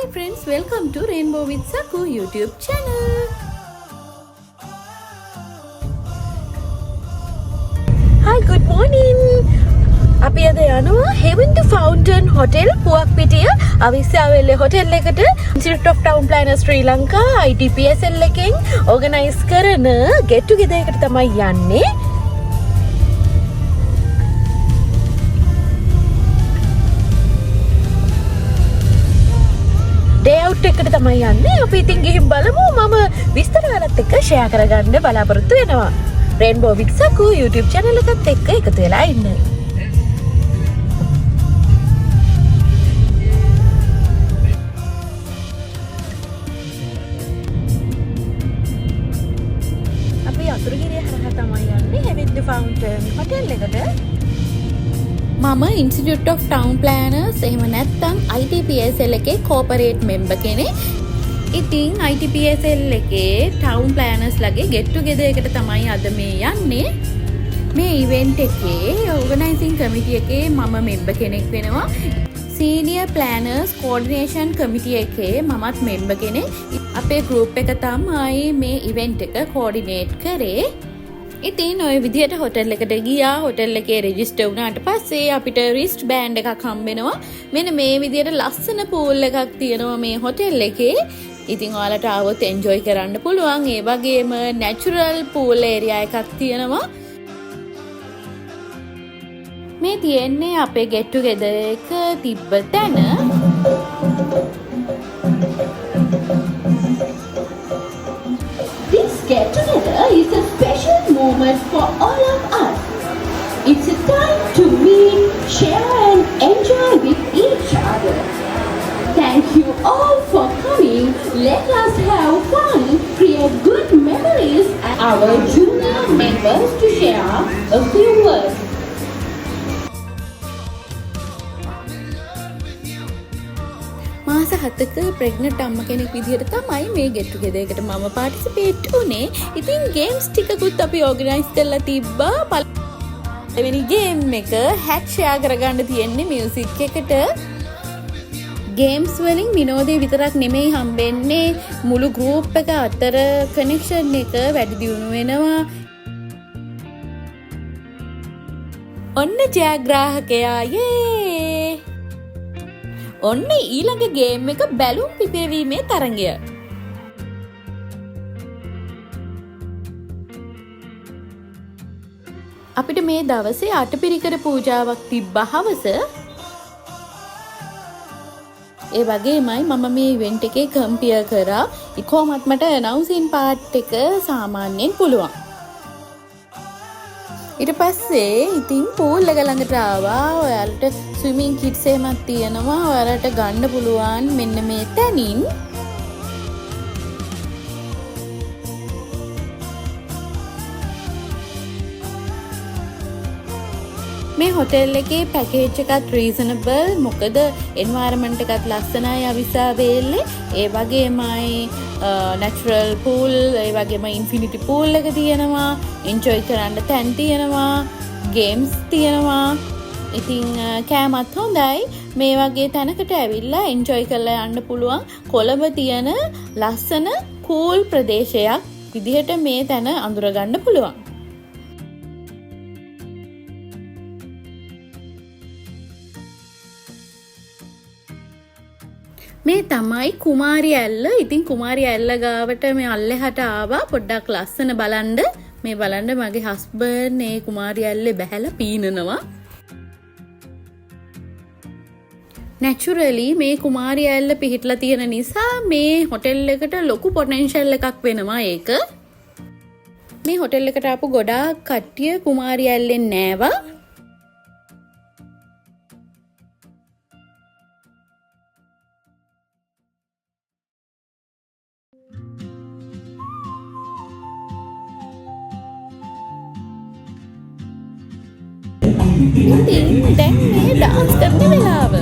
Hi friends, welcome to Rainbow with Saku YouTube channel. Hi, good morning. අපි අද යනවා Heaven to Fountain Hotel පුවක්පිටිය අවිස්සාවේල්ලේ hotel එකට Institute of Town Planners Sri Lanka ITPSL එකෙන් organize කරන get together එකට තමයි යන්නේ. day out එකට තමයි යන්නේ. අපි ඉතින් ගිහින් බලමු. මම විස්තර වලත් එක්ක share කරගන්න බලාපොරොත්තු වෙනවා. Rainbow with Saku YouTube channel එකත් එක්ක එකතු වෙලා ඉන්න. අපි අතුරුගිරිය හරහා තමයි යන්නේ Heaven to Fountain hotel එකට. මම Institute of Town Planners එහෙම නැත්නම් ITPSL එකේ corporate member කෙනෙක්. ඉතින් ITPSL එකේ Town Planners ලගේ get together එකට තමයි අද මේ යන්නේ. මේ event එකේ organizing committee එකේ මම member කෙනෙක් වෙනවා. Senior Planners Coordination Committee එකේ මමත් member කෙනෙක්. අපේ group එක තමයි මේ event එක coordinate කරේ. ඉතින් ඔය විදිහට හොටල් එකට ගියා. හොටල් එකේ රෙජිස්ටර් වුණාට පස්සේ අපිට රිස්ට් බෑන්ඩ් එකක් හම්බ වෙනවා. මෙන්න මේ විදිහට ලස්සන පූල් එකක් තියෙනවා මේ හොටල් එකේ. ඉතින් ඔයාලට ආවොත් එන්ජොයි කරන්න පුළුවන්. ඒ වගේම නැචරල් පූල් ඒරියා එකක් තියෙනවා. මේ තියෙන්නේ අපේ get together එක තිබ්බ තැන. This get together is a special moment for all of us. It's a time to meet, share and enjoy with each other. Thank you all for coming. Let us have fun, create good memories and our junior members to share a few words. මාස 7ක pregnant අම්මා කෙනෙක් විදිහට තමයි මේ get together එකට මම participate උනේ. ඉතින් games ටිකකුත් අපි organize කරලා තිබ්බා. පළවෙනි game එක hat share කරගන්න තියෙන්නේ music එකට. games වලින් විනෝදේ විතරක් නෙමෙයි හම්බෙන්නේ, මුළු group එක අතර connection එක වැඩි දියුණු වෙනවා. ඔන්න ජයග්‍රාහකයා යේ! ඔන්න ඊළඟ ගේම් එක බැලුම් පිපිරීමේ තරඟය. අපිට මේ දවසේ අටපිරිකර පූජාවක් තිබ්බා හවස. ඒ වගේමයි මම මේ ඉවෙන්ට් එකේ කම්පියර් කරා. කොහොමත් මට announcing part එක සාමාන්‍යයෙන් පුළුවන්. ඊට පස්සේ ඉතින් pool එක ළඟට ආවා. ඔයාලට swimming kits එකක් තියෙනවා. ඔයාලට ගන්න පුළුවන් මෙන්න මේ තැනින්. මේ hotel එකේ package එකත් reasonable. මොකද environment එකත් ලස්සනයි අවිස්සාවේල්ලේ. ඒ වගේමයි natural pool, ඒ වගේම infinity pool එක තියෙනවා. enjoy කරන්න තැන් තියෙනවා. games තියෙනවා. ඉතින් කෑමත් හොඳයි. මේ වගේ තැනකට ඇවිල්ලා enjoy කරලා යන්න පුළුවන්. කොළඹ තියෙන ලස්සන cool ප්‍රදේශයක් විදිහට මේ තැන අඳුරගන්න පුළුවන්. මේ තමයි කුමාරි ඇල්ල. ඉතින් කුමාරි ඇල්ල ගාවට මේ අල්ලෙහාට ආවා. පොඩ්ඩක් ලස්සන බලන්න. මේ බලන්න මගේ හස්බන්ඩ් මේ කුමාරි ඇල්ලේ බැහැලා පීනනවා. naturally මේ කුමාරි ඇල්ල පිහිටලා තියෙන නිසා මේ හොටෙල් එකට ලොකු potential එකක් වෙනවා ඒක. මේ හොටෙල් එකට ආපු ගොඩාක් කට්ටිය කුමාරි ඇල්ලෙන් නෑවා. ඉතින් දැන් මේ ඩාන්ස් කරන වෙලාව.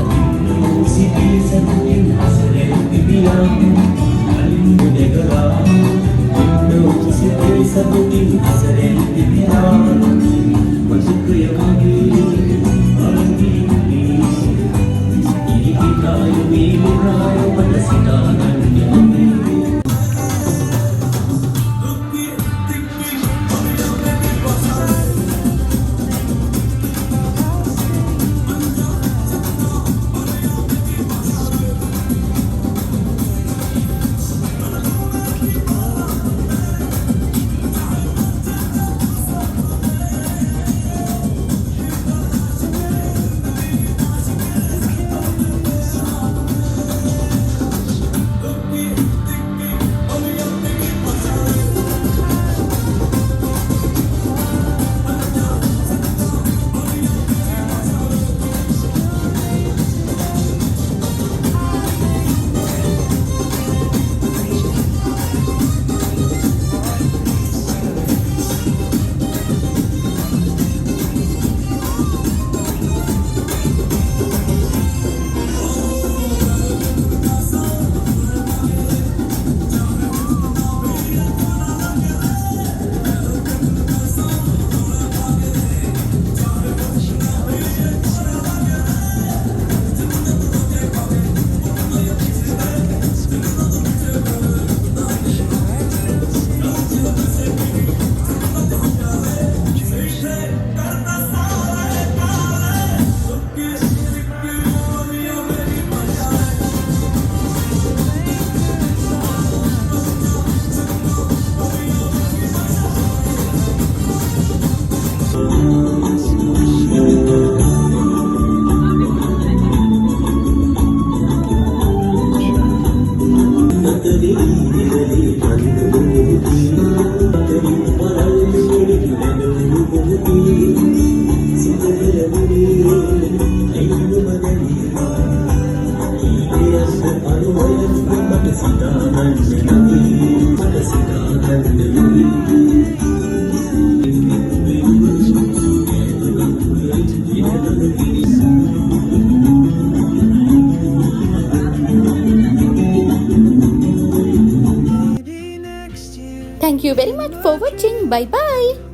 Thank you very much for watching. Bye bye.